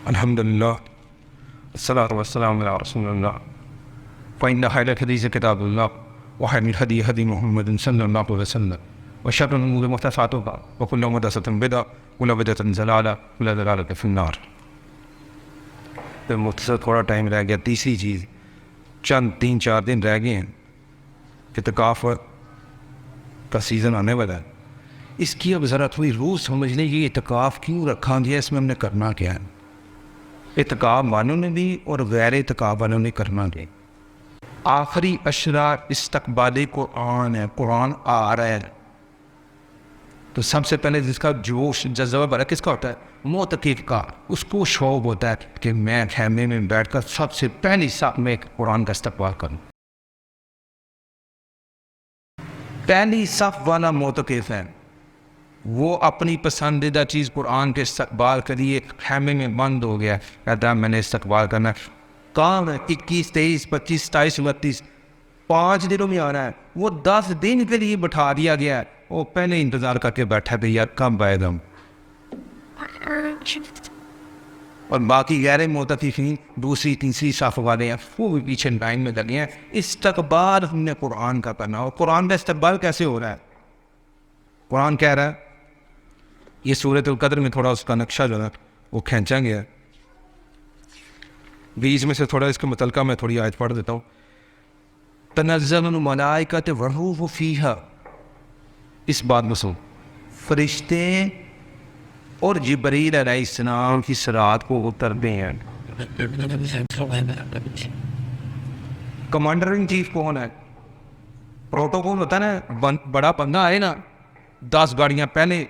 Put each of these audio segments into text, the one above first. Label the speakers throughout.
Speaker 1: الحمد لله والصلاة والسلام على رسول الله فإن خير الحديث كتاب الله وخير الهدي هدي محمد صلى الله عليه وسلم وشر الأمور محدثاتها وكل محدثة بدعة وكل بدعة ضلالة وكل ضلالة في النار. تو مختصر تھوڑا ٹائم رہ گیا. تیسری چیز، چند 3-4 دن رہ گئے ہیں، اعتکاف کا سیزن آنے والا ہے. اس کی اب ذرا تھوڑی روح سمجھ لیں کہ اعتکاف کیوں رکھا گیا، اس میں ہم نے کرنا کیا ہے. اعتکاف والوں نے بھی اور غیر اعتکاف والوں نے کرنا کیا. آخری اشرا استقبال قرآن ہے، قرآن آ رہا ہے، تو سب سے پہلے جس کا جوش جذبہ بڑا کس کا ہوتا ہے؟ معتکف کا. اس کو شوق ہوتا ہے کہ میں خیمے میں بیٹھ کر سب سے پہلی صف میں قرآن کا استقبال کروں. پہلی صف والا معتکف ہے، وہ اپنی پسندیدہ چیز قرآن کے استقبال کے لیے خیمے میں بند ہو گیا، کہتا ہے میں نے استقبال کرنا. کام ہے 21 23 25 27 29 5 دنوں میں آنا ہے، وہ 10 دن کے لیے بٹھا دیا گیا ہے. وہ پہلے انتظار کر کے بیٹھا کہ یار کب آئے ہم. اور باقی غیر معتکفین دوسری تیسری صف والے ہیں، وہ بھی پیچھے لائن میں لگے ہیں. استقبال ہم نے قرآن کا کرنا. اور قرآن کا استقبال کیسے ہو رہا ہے؟ قرآن کہہ رہا ہے، یہ سورۃ القدر میں تھوڑا اس کا نقشہ جو ہے وہ کھینچا گیا ہے. بیچ میں سے تھوڑا اس کے متعلقہ میں تھوڑی آیت پڑھ دیتا ہوں. تنزل الملائکۃ والروح فیہا، اس بات میں سن، فرشتے اور جبریل علیہ السلام کی صراط کو اترتے ہیں. کمانڈر ان چیف کون ہے؟ پروٹوکول ہوتا ہے نا، بڑا بندہ آئے نا، 10 گاڑیاں پہلے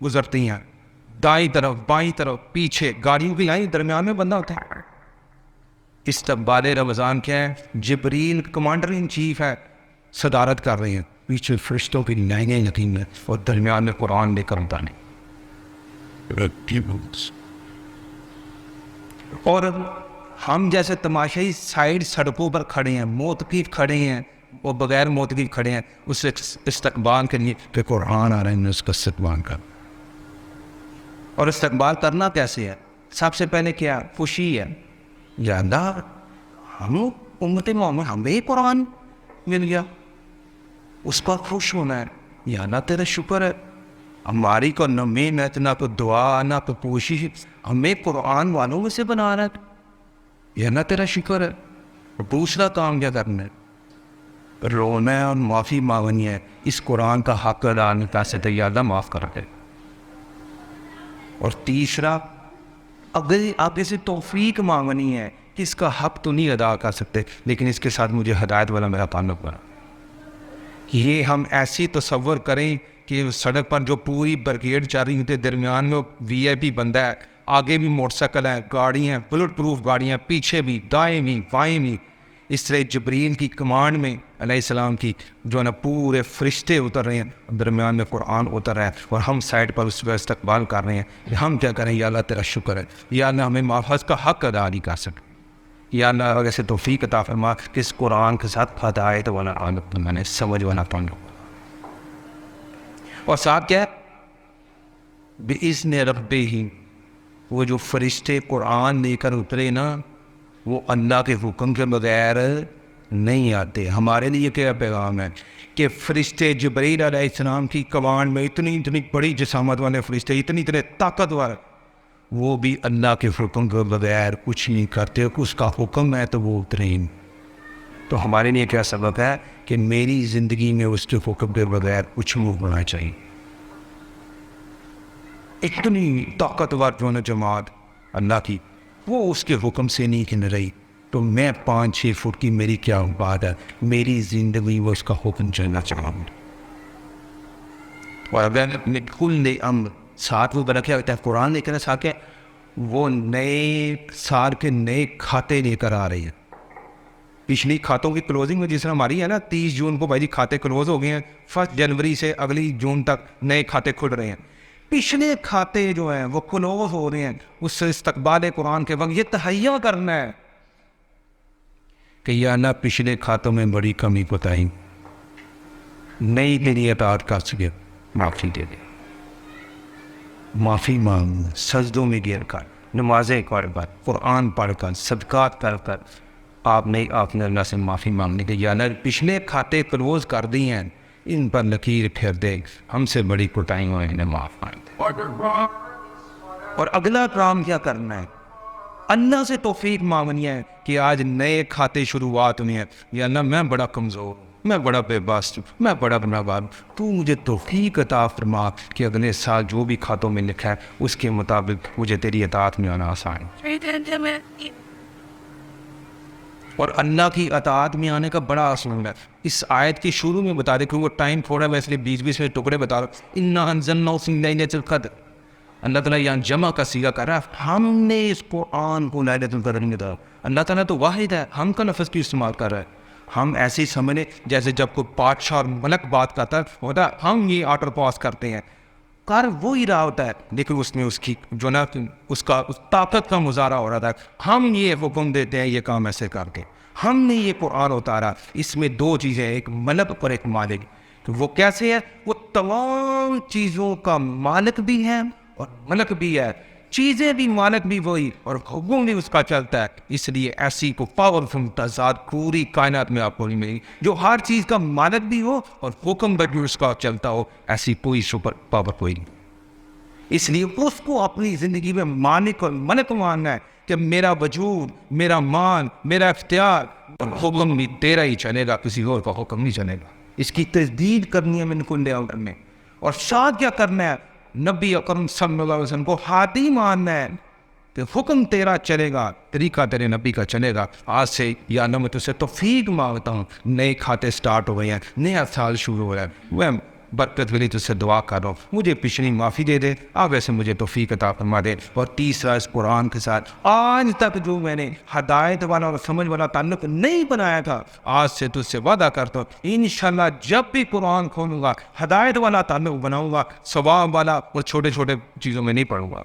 Speaker 1: گزرتی ہیں، دائیں طرف بائیں طرف پیچھے گاڑیوں کی لائن، درمیان میں بندہ ہوتا ہے. استقبال رمضان کیا ہے؟ جبریل کمانڈر ان چیف ہے، صدارت کر رہے ہیں، پیچھے فرشتوں کی لائنیں لگی ہیں اور درمیان میں قرآن لے کر اتارنے. اور ہم جیسے تماشائی سائڈ سڑکوں پر کھڑے ہیں، معتکف کھڑے ہیں اور بغیر معتکف کھڑے ہیں اس استقبال کے لیے کہ قرآن آ رہے ہیں، اس کا استقبال کر. اور استقبال کرنا کیسے ہے؟ سب سے پہلے کیا؟ خوشی ہے. یا اللہ، ہم امت محمد ہمیں قرآن مل گیا، اس پر خوش ہونا ہے. یا اللہ تیرا شکر ہے، ہماری کو نہ محنت نہ تو دعا نہ تو کوشش، ہمیں قرآن والوں میں سے بنا رہا ہے. یا اللہ تیرا شکر ہے. دوسرا کام کیا کرنا ہے؟ رونا ہے اور معافی مانگنی ہے. اس قرآن کا حق ادا نہیں کر سکتے، یا اللہ معاف کر دے. اور تیسرا، اگر آپ اسے توفیق مانگنی ہے کہ اس کا حق تو نہیں ادا کر سکتے لیکن اس کے ساتھ مجھے ہدایت والا میرا تعلق بنا. یہ ہم ایسی تصور کریں کہ سڑک پر جو پوری بریگیڈ چل رہی ہوتی ہے، درمیان میں وی آئی پی بندہ ہے، آگے بھی موٹر سائیکل ہے، گاڑی ہیں بلٹ پروف گاڑیاں، پیچھے بھی دائیں بھی بائیں بھی. اس طرح جبریل کی کمانڈ میں علیہ السلام کی جو ہے نا پورے فرشتے اتر رہے ہیں، درمیان میں قرآن اتر رہا ہے اور ہم سائڈ پر اس کا استقبال کر رہے ہیں کہ ہم کیا کریں؟ یا اللہ تیرا شکر ہے، یا اللہ ہمیں محفوظ کا حق ادا نہیں کر سکتے، یا اللہ ایسے توفیق عطا فرما کہ اس قرآن کے ساتھ ہدایت والا تعلق میں نے سمجھ والا تعلق. اور ساتھ کیا ہے؟ بِإِذْنِ رَبِّهِمْ، وہ جو فرشتے قرآن لے کر اترے نا، وہ اللہ کے حکم کے بغیر نہیں آتے. ہمارے لیے کیا پیغام ہے کہ فرشتے جبریل علیہ السلام کی کمانڈ میں اتنی بڑی جسامت والے فرشتے، اتنے طاقتور، وہ بھی اللہ کے حکم کے بغیر کچھ نہیں کرتے. اس کا حکم ہے تو وہ اتریں. تو ہمارے لیے کیا سبب ہے کہ میری زندگی میں اس کے حکم کے بغیر کچھ نہیں ہونا چاہیے. اتنی طاقتور جو ہے جماعت اللہ کی، وہ اس کے حکم سے نہیں کھل رہی، تو میں 5-6 فٹ کی میری کیا بات ہے؟ میری زندگی وہ اس کا حکم چلنا چاہوں. اور اگر کل امر ساتھ وہ بنا کیا ہوتا ہے، قرآن لے کر ساتھ کے وہ نئے سال کے نئے کھاتے لے کر آ رہے ہیں. پچھلی کھاتوں کی کلوزنگ میں جس طرح ہماری ہے نا، 30 جون کو بھائی جی کھاتے کلوز ہو گئے ہیں، 1 جنوری سے اگلی جون تک نئے کھاتے کھل رہے ہیں. پچھلے کھاتے جو ہیں وہ کلوز ہو رہے ہیں. اس سے استقبال قرآن کے وقت یہ تہیہ کرنا ہے کہ یا اللہ پچھلے کھاتوں میں بڑی کمی کوتاہی، نئی میری اطاعت کر سکے، معافی دے دے. معافی مانگ، سجدوں میں گر کر نمازیں پڑھ کر، قرآن پڑھ کر، صدقات کر کر آپ نے اللہ سے معافی مانگنے کے، یا اللہ پچھلے کھاتے کلوز کر دی ہیں، ان پر لکیر پھیر دے، ہم سے بڑی کوتاہیوں ہیں، انہیں معاف کر دے۔ اور اگلا کام کیا کرنا ہے؟ اللہ سے توفیق مانگنی ہے کہ آج نئے کھاتے شروعات ہوئی ہیں، یا اللہ میں بڑا کمزور ہوں، میں بڑا بے بس ہوں، میں بڑا گنہگار ہوں، تو مجھے توفیق عطا فرما کہ اگلے سال جو بھی کھاتوں میں لکھا ہے اس کے مطابق مجھے تیری اطاعت میں آنا آسان ہے۔ اور اللہ کی اطاعت میں آنے کا بڑا اصول ہے، اس آیت کے شروع میں بتا دے کہ وہ ٹائم تھوڑا ہے، اس لیے 20 میں ٹکڑے بتا رہا ہوں۔ اِنَّا أَنزَلْنَاهُ فِي لَيْلَةِ الْقَدْرِ، اللہ تعالیٰ یہاں جمع کا صیغہ کر رہا ہے، ہم نے اس قرآن کو لیلۃ القدر میں دیا۔ اللہ تعالیٰ تو واحد ہے، ہم کا لفظ کیوں استعمال کر رہا ہے؟ ہم ایسے ہی سمجھیں جیسے جب کوئی بادشاہ اور ملک بات کرتا ہوتا ہے، ہم یہ آرڈر پاس کرتے ہیں، کر وہی رہا ہوتا ہے، لیکن اس میں اس کی جو نا اس طاقت کا مظاہرہ ہو رہا تھا۔ ہم یہ حکم دیتے ہیں یہ کام ایسے کر کے، ہم نے یہ قرآن اتارا، اس میں دو چیزیں، ایک ملک اور ایک مالک۔ تو وہ کیسے ہے؟ وہ تمام چیزوں کا مالک بھی ہے اور ملک بھی ہے، چیزیں بھی مالک بھی وہی اور حکم بھی اس کا چلتا ہے۔ اس لیے ایسی کو پاورفل تضاد پوری کائنات میں آپ کو نہیں ملے گی جو ہر چیز کا مالک بھی ہو اور حکم بھی اس کا چلتا ہو، ایسی کوئی سپر پاور کوئی نہیں۔ اس لیے اس کو اپنی زندگی میں مالک اور ملک ماننا ہے کہ میرا وجود، میرا مان، میرا اختیار اور حکم بھی تیرا ہی چلے گا، کسی اور کا حکم نہیں چلے گا۔ اس کی تجدید کرنی ہے من کل امر میں۔ اور ساتھ کیا کرنا ہے؟ نبی اکرم صلی اللہ علیہ وسلم کو ہاتھی ماننا ہے کہ حکم تیرا چلے گا، طریقہ تیرے نبی کا چلے گا۔ آج سے یا اللہ میں تجھ سے توفیق مانگتا ہوں، نئے کھاتے سٹارٹ ہو گئے ہیں، نیا سال شروع ہو رہا ہے، میں برکت کے لیے تجھ سے دعا کر رہا ہوں، مجھے پچھلی معافی دے دے، آپ ایسے مجھے توفیق عطا فرما دے۔ اور تیسرا، اس قرآن کے ساتھ آج تک جو میں نے ہدایت والا اور سمجھ والا تعلق نہیں بنایا تھا، آج سے تجھ سے وعدہ کرتا ہوں انشاءاللہ جب بھی قرآن کھولوں گا ہدایت والا تعلق بناؤں گا، ثواب والا، اور چھوٹے چھوٹے چیزوں میں نہیں پڑھوں گا۔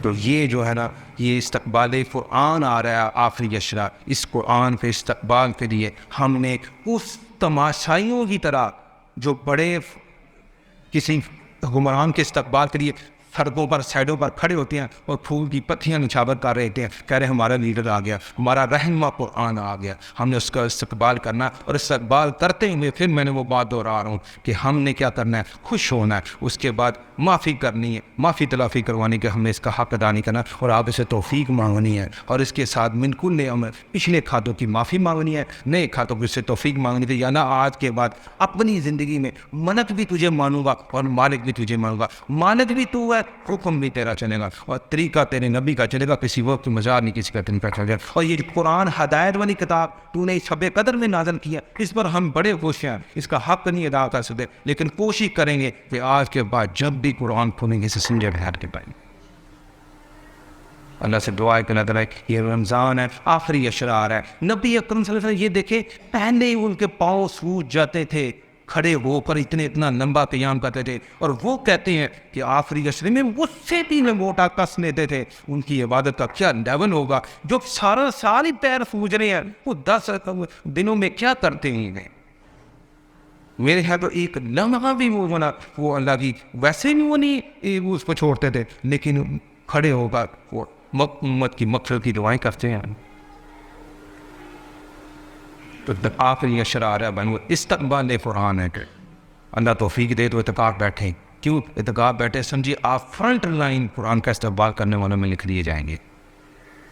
Speaker 1: تو یہ جو ہے نا، یہ استقبال قرآن آ رہا ہے آخری اشرا، اس قرآن کے استقبال کے لیے ہم نے اس تماشائیوں کی طرح جو بڑے کسی حکمران کے استقبال کے لیے سڑکوں پر سائڈوں پر کھڑے ہوتے ہیں اور پھول کی پتیاں نچھاور کر رہے تھے، کہہ رہے ہمارا لیڈر آ گیا، ہمارا رہنما قرآن آ گیا، ہم نے اس کا استقبال کرنا۔ اور استقبال کرتے ہوئے پھر میں نے وہ بات دہرا رہا ہوں کہ ہم نے کیا کرنا ہے؟ خوش ہونا ہے، اس کے بعد معافی کرنی ہے، معافی تلافی کروانی کہ ہم نے اس کا حق ادا نہیں کرنا، اور آپ اسے توفیق مانگنی ہے، اور اس کے ساتھ من کل امر پچھلے کھاتوں کی معافی مانگنی ہے، نئے کھاتوں کی اس سے توفیق مانگنی ہے، یا نہ آج کے بعد اپنی زندگی میں ملک بھی تجھے مانوں گا اور مالک بھی تجھے مانوں گا، مالک بھی تو ہے، حکم بھی تیرا چلے گا، اور طریقہ تیرے نبی کا چلے گا، کسی وقت مزار نہیں کسی کا طریقہ چلے گا۔ اور یہ قرآن ہدایت والی کتاب تو نے شب قدر میں نازل کیا، اس پر ہم بڑے خوش ہیں، اس کا حق نہیں ادا کر سکتے، لیکن کوشش کریں گے کہ آج کے بعد جب بھی قرآن کھولیں گے اسے سمجھے بہار کے پائیں۔ اللہ سے دعا ہے کہ اللہ تعالیٰ، یہ رمضان ہے، آخری اشرا آ رہا ہے، نبی اکرم صلی اللہ علیہ وسلم یہ دیکھے پہلے ہی ان کے پاؤں سوج جاتے تھے، کھڑے ہو کر اتنا لمبا قیام کرتے تھے، اور وہ کہتے ہیں کہ آخری اشرے میں وہ سے بھی موٹا کس لیتے تھے، ان کی عبادت کا کیا لیول ہوگا، جو سارا سال ہی پیر سوج رہے ہیں، وہ 10 دنوں میں کیا کرتے ہیں؟ میرے خیال تو ایک لمحہ بھی وہ ہونا، وہ اللہ کی ویسے بھی وہ نہیں اس کو چھوڑتے تھے، لیکن کھڑے ہو کر وہ امت کی مغفرت کی دعائیں کرتے ہیں۔ تو آخری اشرا آ رہا ہے بنو استقبال قرآن ہے کہ اللہ توفیق دے تو اتقاف بیٹھیں، کیوں اتقاف بیٹھے؟ سمجھیے آپ فرنٹ لائن قرآن کا استقبال کرنے والوں میں لکھ لیے جائیں گے،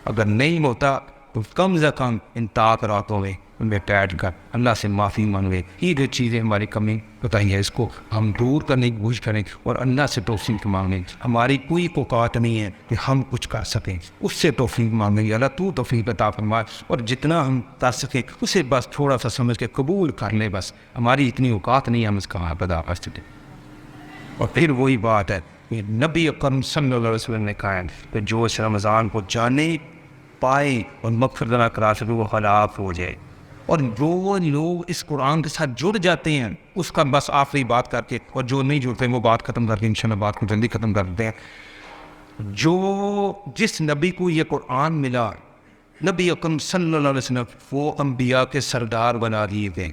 Speaker 1: اگر نہیں ہوتا تو کم سے کم ان راتوں میں ان میں ٹیٹ کر اللہ سے معافی مانگے، یہ جو چیزیں ہماری کمی بتائی ہے اس کو ہم دور کرنے کی کوشش کریں اور اللہ سے توفیق مانگیں۔ ہماری کوئی اوقات نہیں ہے کہ ہم کچھ کر سکیں، اس سے توفیق مانگیں گے، اللہ تو توفیق عطا فرما، اور جتنا ہم کر سکیں اسے بس تھوڑا سا سمجھ کے قبول کر لیں، بس ہماری اتنی اوقات نہیں ہم اس کا حق ادا کر سکیں۔ اور پھر وہی بات ہے کہ نبی اکرم صلی اللہ علیہ وسلم نے کہا ہے کہ جو اس رمضان کو جانے پائے اور مغفرت نہ کرا سکے وہ ہلاک ہو جائے، اور جو لوگ اس قرآن کے ساتھ جڑ جاتے ہیں اس کا بس آخری بات کر کے، اور جو نہیں جڑتے وہ بات ختم کر کے انشاءاللہ بات کو جلدی ختم کر دیتے ہیں، جس نبی کو یہ قرآن ملا، نبی اکرم صلی اللہ علیہ وسلم وہ انبیاء کے سردار بنا دیے گئے،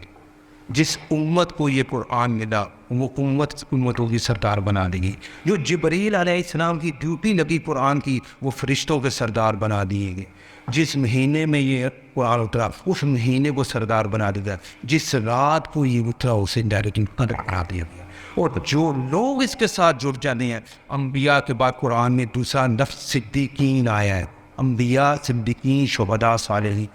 Speaker 1: جس امت کو یہ قرآن ملا وہ امتوں کی سردار بنا دے گی. جو جبریل علیہ السلام کی ڈیوٹی لگی قرآن کی وہ فرشتوں کے سردار بنا دیے گئے. جس مہینے میں یہ قرآن اترا اس مہینے کو سردار بنا دیا گیا. جس رات کو یہ اترا اسے ڈائریکٹلی قدر بنا دیا گیا. اور جو لوگ اس کے ساتھ جڑ جاتے ہیں، انبیاء کے بعد قرآن میں دوسرا لفظ صدیقین آیا ہے. انبیاء، صدیقین، شہداء، صالحین.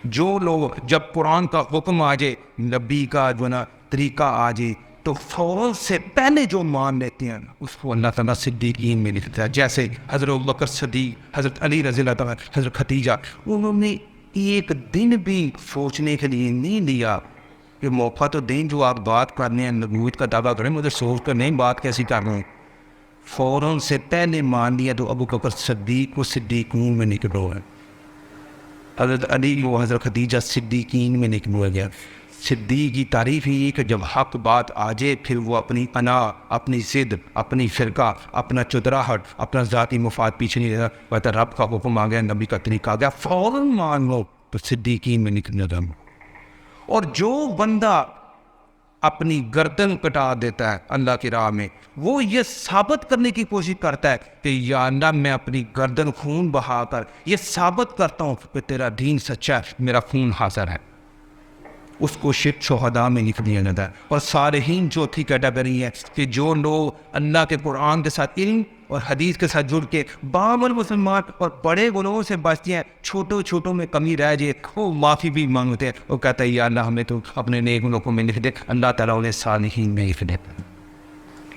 Speaker 1: جو لوگ جب قرآن کا حکم آ جائے، نبی کا جو نا طریقہ آ جائے تو فوراً سے پہلے جو مان لیتے ہیں اس کو اللہ تعالیٰ صدیقین میں لکھتا ہے. جیسے حضرت ابوبکر صدیق، حضرت علی رضی اللہ تعالیٰ، حضرت خدیجہ، انہوں نے ایک دن بھی سوچنے کے لیے نہیں لیا کہ موقع تو دیں، جو آپ بات کرنے ہیں نبوت کا دعویٰ کریں، مجھے سوچ کر نہیں بات کیسی کر رہے ہیں. فوراً سے پہلے مان لیا تو ابوبکر صدیق کو صدیقین میں نکلو ہے. حضرت علی کو حضرت خدیجہ صدیقین میں نکلوا گیا. صدیق کی تعریف ہی کہ جب حق بات آ جائے پھر وہ اپنی انا، اپنی ضد، اپنی فرقہ، اپنا چدراہٹ، اپنا ذاتی مفاد پیچھے نہیں رہتا. کہتا رب کا حکم آ گیا، نبی کا طریقہ آ گیا، فوراً مان لو تو صدیقین میں نکلنا تھا. اور جو بندہ اپنی گردن کٹا دیتا ہے اللہ کی راہ میں، وہ یہ ثابت کرنے کی کوشش کرتا ہے کہ یا اللہ میں اپنی گردن خون بہا کر یہ ثابت کرتا ہوں کہ تیرا دین سچا ہے، میرا خون حاضر ہے، اس کو شہداء میں لکھ دیا جاتا ہے. اور صالحین چوتھی کیٹیگری ہے کہ جو لوگ اللہ کے قرآن کے ساتھ علم اور حدیث کے ساتھ جڑ کے بعمر مسلمان اور بڑے گناہوں سے بچتے ہیں، چھوٹوں میں کمی رہ جائے وہ معافی بھی مانگتے ہیں. وہ کہتا ہے یا اللہ ہمیں تو اپنے نیک گناہوں میں لکھ دے. اللہ تعالیٰ انہیں صالحین میں لکھ دیتا ہے.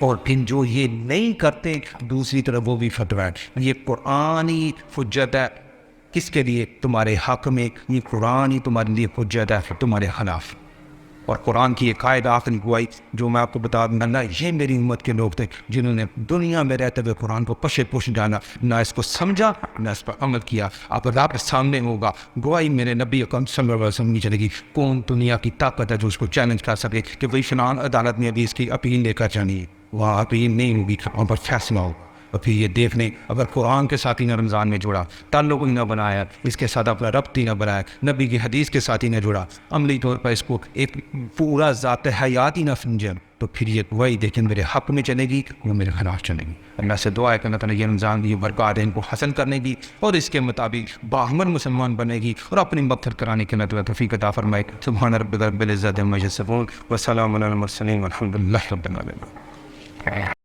Speaker 1: اور پھر جو یہ نہیں کرتے دوسری طرف وہ بھی فتویٰ ہے. یہ قرآنی حجت ہے کس کے لیے؟ تمہارے حق میں. یہ قرآن ہی تمہارے لیے حجت ہے تمہارے خلاف. اور قرآن کی ایک قائد آخری گواہی جو میں آپ کو بتا دوں گا، یہ میری امت کے لوگ تھے جنہوں نے دنیا میں رہتے ہوئے قرآن کو پشے پوش جانا، نہ اس کو سمجھا نہ اس پر عمل کیا. اب اللہ کے سامنے ہوگا گواہی میرے نبی اکرم صلی اللہ علیہ وسلم کی چلے گی. کون دنیا کی طاقت ہے جو اس کو چیلنج کر سکے کہ وہی فلان عدالت میں ابھی اس کی اپیل لے کر جانی ہے؟ وہاں اپیل نہیں ہوگی، وہاں پر فیصلہ ہوگا. اور پھر یہ دیکھ لیں اگر قرآن کے ساتھ ہی نہ رمضان میں جڑا، تعلق ہی نہ بنایا، اس کے ساتھ اپنا ربط ہی نہ بنایا، نبی کی حدیث کے ساتھ ہی نہ جڑا، عملی طور پر اس کو ایک پورا ذات حیات ہی نہ سمجھے، تو پھر یہ وہی دیکھیں میرے حق میں چلے گی وہ میرے خلاف چلے گی. اللہ سے دعا ہے کہ اللہ تعالیٰ یہ رمضان کی برکات ہے ان کو حاصل کرنے کی اور اس کے مطابق باہمر مسلمان بنے گی اور اپنی مغفرت کرانے کے اللہ تعالیٰ توفیق عطا فرمائے. سبحان ربک رب العزت عما یصفون وسلام علی المرسلین والحمد للہ رب العالمین.